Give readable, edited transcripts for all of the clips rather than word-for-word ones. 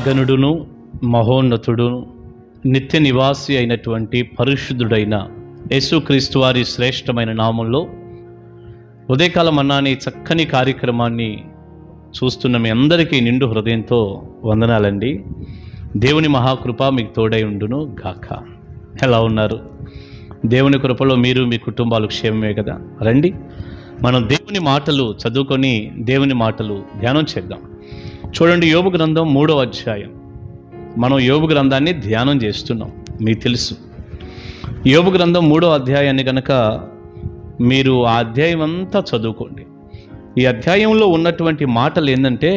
మహాగణుడును మహోన్నతుడును నిత్య నివాసి అయినటువంటి పరిశుద్ధుడైన యేసుక్రీస్తు వారి శ్రేష్టమైన నామంలో ఉదయకాలం అన్నాని చక్కని కార్యక్రమాన్ని చూస్తున్న మీ అందరికీ నిండు హృదయంతో వందనాలండి. దేవుని మహాకృప మీకు తోడై ఉండును గాక. ఎలా ఉన్నారు? దేవుని కృపలో మీరు మీ కుటుంబాలు క్షేమమే కదా. రండి, మనం దేవుని మాటలు చదువుకొని దేవుని మాటలు ధ్యానం చేద్దాం. చూడండి, యోబు గ్రంథం 3వ అధ్యాయం. మనం యోబు గ్రంథాన్ని ధ్యానం చేస్తున్నాం, మీకు తెలుసు. యోబు గ్రంథం 3వ అధ్యాయాన్ని కనుక మీరు ఆ అధ్యాయం అంతా చదువుకోండి. ఈ అధ్యాయంలో ఉన్నటువంటి మాటలు ఏంటంటే,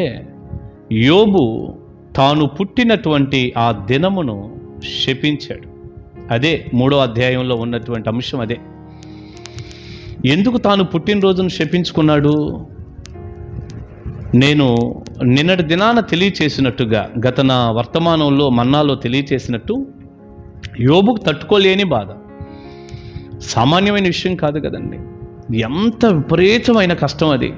యోబు తాను పుట్టినటువంటి ఆ దినమును శపించాడు. అదే 3వ అధ్యాయంలో ఉన్నటువంటి అంశం. అదే ఎందుకు తాను పుట్టినరోజును శపించుకున్నాడు. నేను నిన్నటి దినాన తెలియచేసినట్టుగా, గత నా వర్తమానంలో మన్నాలో తెలియచేసినట్టు, యోబుకు తట్టుకోలేని బాధ సామాన్యమైన విషయం కాదు కదండి. ఎంత విపరీతమైన కష్టం అది.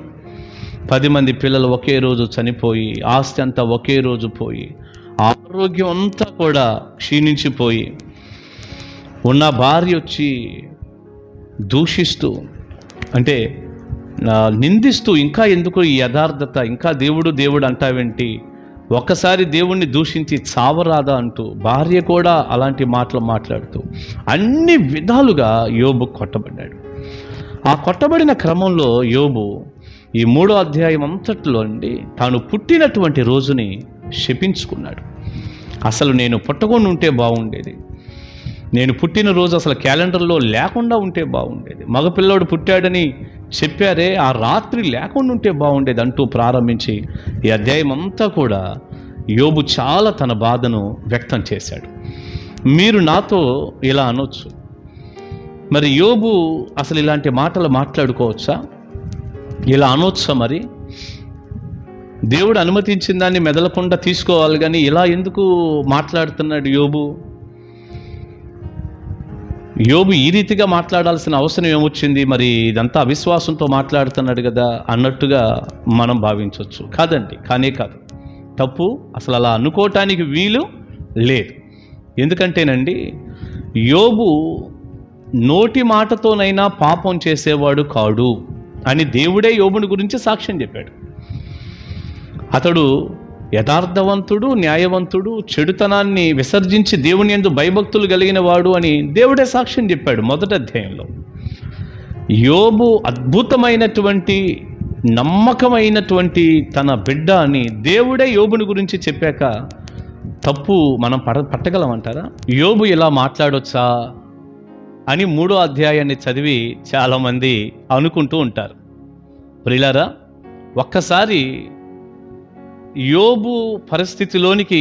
10 మంది పిల్లలు ఒకే రోజు చనిపోయి, ఆస్తి అంతా ఒకే రోజు పోయి, ఆరోగ్యం అంతా కూడా క్షీణించిపోయి, ఉన్న భార్య వచ్చి దూషిస్తూ, అంటే నిందిస్తూ, ఇంకా ఎందుకు ఈ యథార్థత, ఇంకా దేవుడు దేవుడు అంటావేంటి, ఒక్కసారి దేవుణ్ణి దూషించి చావరాదా అంటూ భార్య కూడా అలాంటి మాటలు మాట్లాడుతూ అన్ని విధాలుగా యోబు కొట్టబడ్డాడు. ఆ కొట్టబడిన క్రమంలో యోబు ఈ 3వ అధ్యాయం అంతట్లో అండి తాను పుట్టినటువంటి రోజుని శపించుకున్నాడు. అసలు నేను పుట్టకుండా ఉంటే బాగుండేది, నేను పుట్టినరోజు అసలు క్యాలెండర్లో లేకుండా ఉంటే బాగుండేది, మగపిల్లోడు పుట్టాడని చెప్పారే ఆ రాత్రి లేకుండా ఉంటే బాగుండేది అంటూ ప్రారంభించి ఈ అధ్యాయం అంతా కూడా యోబు చాలా తన బాధను వ్యక్తం చేశాడు. మీరు నాతో ఇలా అనొచ్చు, మరి యోబు అసలు ఇలాంటి మాటలు మాట్లాడుకోవచ్చా, ఇలా అనొచ్చా? మరి దేవుడు అనుమతించిన దాన్ని మెదలకుండా తీసుకోవాలి, కానీ ఇలా ఎందుకు మాట్లాడుతున్నాడు యోబు? యోబు ఈ రీతిగా మాట్లాడాల్సిన అవసరం ఏమొచ్చింది? మరి ఇదంతా అవిశ్వాసంతో మాట్లాడుతున్నాడు కదా అన్నట్టుగా మనం భావించవచ్చు. కాదండి, కానే కాదు, తప్పు. అసలు అలా అనుకోవటానికి వీలు లేదు. ఎందుకంటేనండి, యోబు నోటి మాటతోనైనా పాపం చేసేవాడు కాడు అని దేవుడే యోబుని గురించి సాక్ష్యం చెప్పాడు. అతడు యథార్థవంతుడు, న్యాయవంతుడు, చెడుతనాన్ని విసర్జించి దేవుని యందు భయభక్తులు కలిగిన వాడు అని దేవుడే సాక్ష్యం చెప్పాడు 1వ అధ్యాయంలో. యోబు అద్భుతమైనటువంటి, నమ్మకమైనటువంటి తన బిడ్డ అని దేవుడే యోబుని గురించి చెప్పాక తప్పు మనం పట్టగలమంటారా? యోబు ఇలా మాట్లాడొచ్చా అని 3వ అధ్యాయాన్ని చదివి చాలామంది అనుకుంటూ ఉంటారు. ప్రియులారా, ఒక్కసారి యోబు పరిస్థితిలోనికి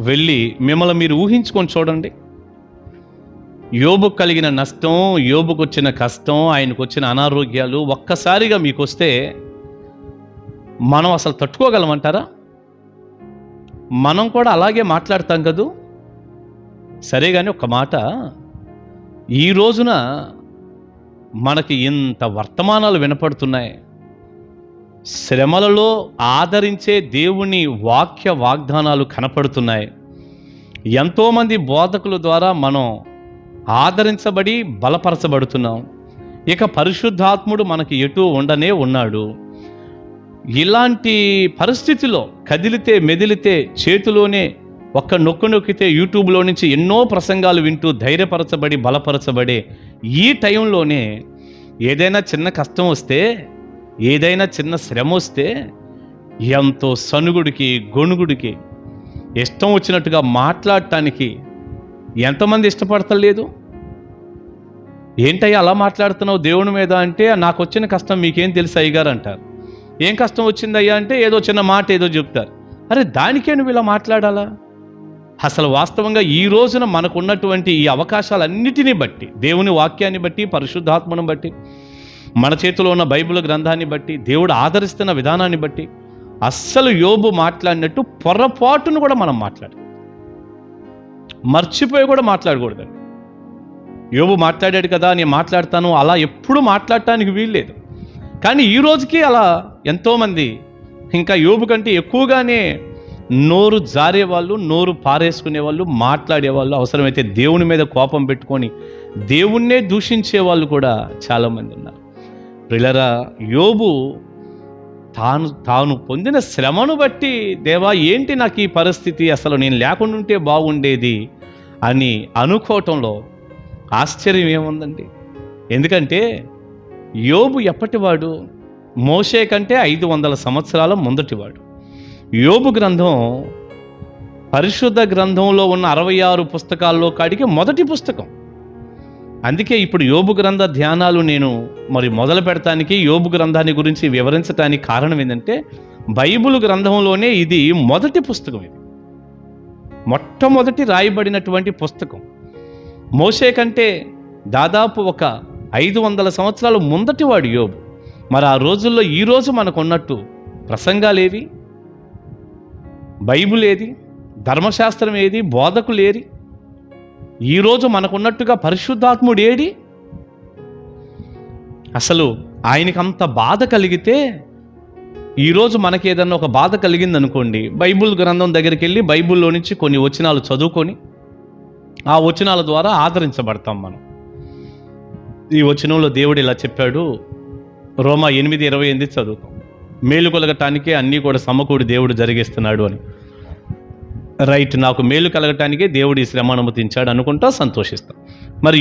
వెళ్ళి మిమ్మల్ని మీరు ఊహించుకొని చూడండి. యోబుకు కలిగిన నష్టం, యోబుకు వచ్చిన కష్టం, ఆయనకు వచ్చిన అనారోగ్యాలు ఒక్కసారిగా మీకు వస్తే మనం అసలు తట్టుకోగలమంటారా? మనం కూడా అలాగే మాట్లాడతాం కదూ. సరే కానీ ఒక మాట, ఈ రోజున మనకి ఇంత వర్తమానాలు వినపడుతున్నాయి, శ్రమలలో ఆదరించే దేవుని వాక్య వాగ్దానాలు కనపడుతున్నాయి, ఎంతోమంది బోధకుల ద్వారా మనం ఆదరించబడి బలపరచబడుతున్నాం. ఇక పరిశుద్ధాత్ముడు మనకి ఎటూ ఉండనే ఉన్నాడు. ఇలాంటి పరిస్థితిలో కదిలితే మెదిలితే చేతిలోనే ఒక్క నొక్కు నొక్కితే యూట్యూబ్లో నుంచి ఎన్నో ప్రసంగాలు వింటూ ధైర్యపరచబడి బలపరచబడే ఈ టైంలోనే ఏదైనా చిన్న కష్టం వస్తే, ఏదైనా చిన్న శ్రమ వస్తే ఎంతో సనుగుడికి, గొణుగుడికి, ఇష్టం వచ్చినట్టుగా మాట్లాడటానికి ఎంతమంది ఇష్టపడతలేదు? ఏంటయ్యా అలా మాట్లాడుతున్నావు దేవుని మీద అంటే, నాకు వచ్చిన కష్టం మీకేం తెలుసు అయ్యగారు అంటారు. ఏం కష్టం వచ్చిందయ్యా అంటే ఏదో చిన్న మాట ఏదో చెప్తారు. అరే, దానికే నువ్వు ఇలా మాట్లాడాలా? అసలు వాస్తవంగా ఈ రోజున మనకున్నటువంటి ఈ అవకాశాలన్నిటినీ బట్టి, దేవుని వాక్యాన్ని బట్టి, పరిశుద్ధాత్మను బట్టి, మన చేతిలో ఉన్న బైబిల్ గ్రంథాన్ని బట్టి, దేవుడు ఆదరిస్తున్న విధానాన్ని బట్టి అస్సలు యోబు మాట్లాడినట్టు పొరపాటును కూడా మనం మర్చిపోయి కూడా మాట్లాడకూడదండి. యోబు మాట్లాడాడు కదా నేను మాట్లాడతాను అలా ఎప్పుడు మాట్లాడటానికి వీల్లేదు. కానీ ఈ రోజుకి అలా ఎంతోమంది ఇంకా యోబు కంటే ఎక్కువగానే నోరు జారేవాళ్ళు, నోరు పారేసుకునేవాళ్ళు, మాట్లాడేవాళ్ళు, అవసరమైతే దేవుని మీద కోపం పెట్టుకొని దేవుణ్ణే దూషించే వాళ్ళు కూడా చాలామంది ఉన్నారు. ప్రియులారా, యోబు తాను పొందిన శ్రమను బట్టి, దేవా ఏంటి నాకు ఈ పరిస్థితి, అసలు నేను లేకుండా ఉంటే బాగుండేది అని అనుకోవటంలో ఆశ్చర్యం ఏముందండి. ఎందుకంటే యోబు ఎప్పటివాడు? మోషే కంటే 500 సంవత్సరాల ముందటివాడు. యోబు గ్రంథం పరిశుద్ధ గ్రంథంలో ఉన్న 66 పుస్తకాల్లో కాడికి మొదటి పుస్తకం. అందుకే ఇప్పుడు యోబు గ్రంథ ధ్యానాలు నేను మొదలు పెడతానికి, యోబు గ్రంథాన్ని గురించి వివరించడానికి కారణం ఏంటంటే, బైబిల్ గ్రంథంలోనే ఇది మొదటి పుస్తకం. ఇది మొట్టమొదటి రాయబడినటువంటి పుస్తకం. మోషే కంటే దాదాపు ఒక 500 సంవత్సరాలు ముందటివాడు యోబు. మరి ఆ రోజుల్లో ఈరోజు మనకున్నట్టు ప్రసంగాలేవి, బైబిల్ ఏది, ధర్మశాస్త్రం ఏది, బోధకులేరి? ఈరోజు మనకున్నట్టుగా పరిశుద్ధాత్ముడు ఏడి? అసలు ఆయనకి అంత బాధ కలిగితే, ఈరోజు మనకి ఏదన్నా ఒక బాధ కలిగిందనుకోండి, బైబిల్ గ్రంథం దగ్గరికి వెళ్ళి బైబిల్లో నుంచి కొన్ని వచనాలు చదువుకొని ఆ వచనాల ద్వారా ఆదరించబడతాం మనం. ఈ వచనంలో దేవుడు ఇలా చెప్పాడు, రోమా 8:28 చదువుతాం. మేలు కలగటానికే అన్నీ కూడా సమకూడి దేవుడు జరిగిస్తున్నాడు అని. రైట్, నాకు మేలు కలగటానికే దేవుడు ఈ శ్రమ అనుమతించాడు అనుకుంటా సంతోషిస్తాం. మరి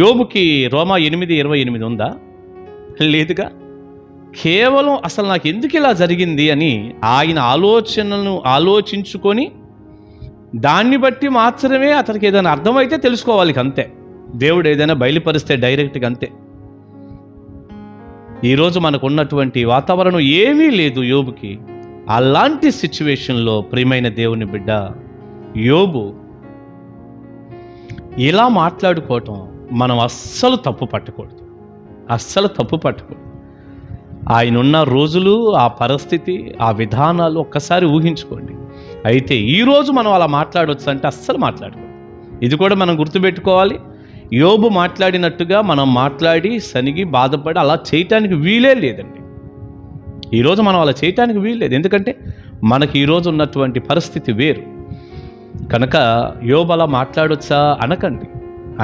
యోబుకి రోమా 8:28 ఉందా? లేదుగా. కేవలం అసలు నాకు ఎందుకు ఇలా జరిగింది అని ఆయన ఆలోచనలను ఆలోచించుకొని దాన్ని బట్టి మాత్రమే అతనికి ఏదైనా అర్థమైతే తెలుసుకోవాలి, అంతే. దేవుడు ఏదైనా బయలుపరిస్తే డైరెక్ట్గా అంతే. ఈరోజు మనకు ఉన్నటువంటి వాతావరణం ఏమీ లేదు యోబుకి. అలాంటి సిచ్యువేషన్లో ప్రియమైన దేవుని బిడ్డ యోబు ఇలా మాట్లాడుకోవటం మనం అస్సలు తప్పు పట్టకూడదు. ఆయన ఉన్న రోజులు, ఆ పరిస్థితి, ఆ విధానాలు ఒక్కసారి ఊహించుకోండి. అయితే ఈరోజు మనం అలా మాట్లాడవచ్చు అంటే అస్సలు మాట్లాడకూడదు. ఇది కూడా మనం గుర్తుపెట్టుకోవాలి. యోబు మాట్లాడినట్టుగా మనం మాట్లాడి సనిగి బాధపడి అలా చేయటానికి వీలే లేదండి. ఈరోజు మనం అలా చేయటానికి వీల్లేదు. ఎందుకంటే మనకి ఈరోజు ఉన్నటువంటి పరిస్థితి వేరు కనుక యోబు అలా మాట్లాడొచ్చా అనకండి.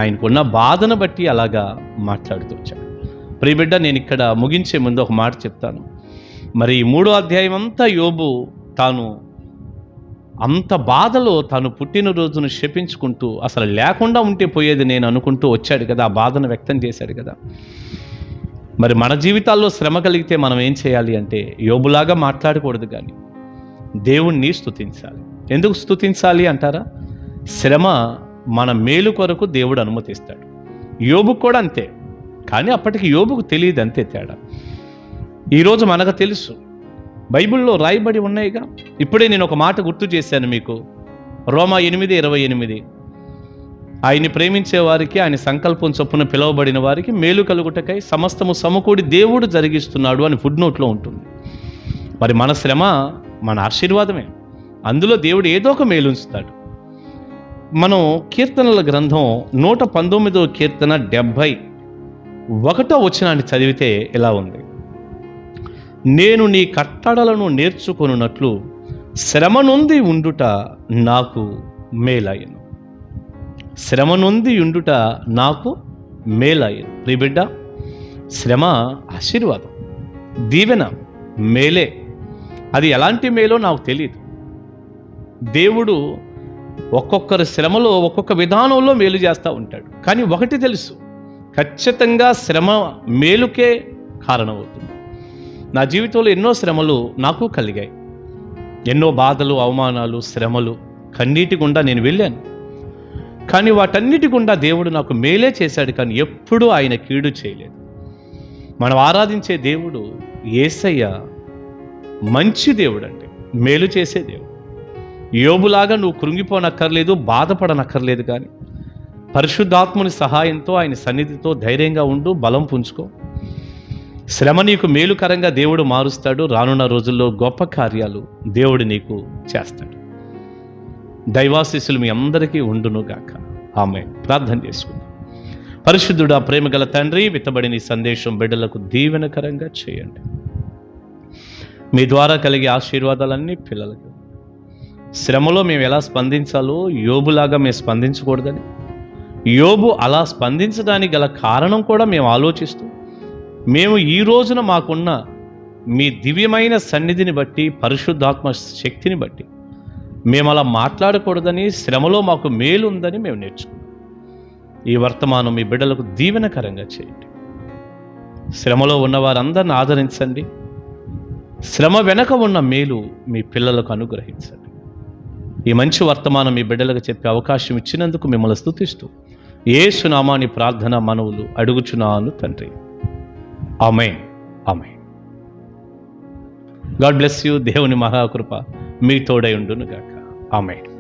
ఆయనకున్న బాధను బట్టి అలాగా మాట్లాడుతూ వచ్చాడు. ప్రియబిడ్డ, నేను ఇక్కడ ముగించే ముందు ఒక మాట చెప్తాను. మరి 3వ అధ్యాయం అంతా యోబు తాను అంత బాధలో తాను పుట్టినరోజును శపించుకుంటూ అసలు లేకుండా ఉంటే పోయేది నేను అనుకుంటూ వచ్చాడు కదా, ఆ బాధను వ్యక్తం చేశాడు కదా. మరి మన జీవితాల్లో శ్రమ కలిగితే మనం ఏం చేయాలి అంటే యోబులాగా మాట్లాడకూడదు, కానీ దేవుణ్ణి స్తుతించాలి. ఎందుకు స్తుతించాలి అంటారా? శ్రమ మన మేలు కొరకు దేవుడు అనుమతిస్తాడు. యోబుకు కూడా అంతే, కానీ అప్పటికి యోబుకు తెలియదు, అంతే తేడా. ఈరోజు మనకు తెలుసు, బైబిల్లో రాయబడి ఉన్నాయిగా. ఇప్పుడే నేను ఒక మాట గుర్తు చేశాను మీకు. రోమా 8:28 ఆయన్ని ప్రేమించే వారికి, ఆయన సంకల్పం చొప్పున పిలువబడిన వారికి మేలు కలుగుటకై సమస్తము సమకూడి దేవుడు జరిగిస్తున్నాడు అని ఫుడ్ నోట్లో ఉంటుంది. మరి మన శ్రమ మన ఆశీర్వాదమే. అందులో దేవుడు ఏదో ఒక మేలు ఉంచుతాడు. మనం కీర్తనల గ్రంథం 119వ కీర్తన 71వ వచనాన్ని చదివితే ఇలా ఉంది: నేను నీ కట్టడలను నేర్చుకొనున్నట్లు శ్రమ నొంది ఉండుట నాకు మేలయ్యను. శ్రమ నొంది ఉండుట నాకు మేలయ్యను. ప్రియబిడ్డ, శ్రమ ఆశీర్వాదం, దీవెన, మేలే. అది ఎలాంటి మేలో నాకు తెలియదు. దేవుడు ఒక్కొక్కరి శ్రమలో ఒక్కొక్క విధానంలో మేలు చేస్తూ ఉంటాడు. కానీ ఒకటి తెలుసు, ఖచ్చితంగా శ్రమ మేలుకే కారణమవుతుంది. నా జీవితంలో ఎన్నో శ్రమలు నాకు కలిగాయి. ఎన్నో బాధలు, అవమానాలు, శ్రమలు, కన్నీటి గుండా నేను వెళ్ళాను. కానీ వాటన్నిటి గుండా దేవుడు నాకు మేలే చేశాడు, కానీ ఎప్పుడూ ఆయన కీడు చేయలేదు. మనం ఆరాధించే దేవుడు యేసయ్య మంచి దేవుడు అండి, మేలు చేసే దేవుడు. యోబులాగా నువ్వు కృంగిపోనక్కర్లేదు, బాధపడనక్కర్లేదు. కానీ పరిశుద్ధాత్ముని సహాయంతో, ఆయన సన్నిధితో ధైర్యంగా ఉండు, బలం పుంజుకో. శ్రమ నీకు మేలుకరంగా దేవుడు మారుస్తాడు. రానున్న రోజుల్లో గొప్ప కార్యాలు దేవుడు నీకు చేస్తాడు. దైవాశీస్సులు మీ అందరికీ ఉండునుగాక. ఆమేన్. ప్రార్థన చేసుకుందాం. పరిశుద్ధుడా, ప్రేమగల తండ్రి, విత్తబడిన ఈ సందేశం బిడ్డలకు దీవెనకరంగా చేయండి. మీ ద్వారా కలిగే ఆశీర్వాదాలన్నీ పిల్లలకు శ్రమలో మేము ఎలా స్పందించాలో యోబులాగా మేము స్పందించకూడదని, యోబు అలా స్పందించడానికి గల కారణం కూడా మేము ఆలోచిస్తూ, మేము ఈ రోజున మాకున్న మీ దివ్యమైన సన్నిధిని బట్టి, పరిశుద్ధాత్మ శక్తిని బట్టి మేము అలా మాట్లాడకూడదని, శ్రమలో మాకు మేలు ఉందని మేము నేర్చుకున్నాం. ఈ వర్తమానం మీ బిడ్డలకు దీవెనకరంగా చేయండి. శ్రమలో ఉన్న వారందరిని ఆదరించండి. శ్రమ వెనక ఉన్న మేలు మీ పిల్లలకు అనుగ్రహించండి. ఈ మంచి వర్తమానం మీ బిడ్డలకు చెప్పే అవకాశం ఇచ్చినందుకు మిమ్మల్ని స్తుతిస్తూ యేసు నామాని ప్రార్థన మనవులు అడుగుచున్నాను తండ్రి. Amen. Amen. God bless you. దేవుని మహాకృప మీ తోడై ఉండును గాక. ఆమేన్.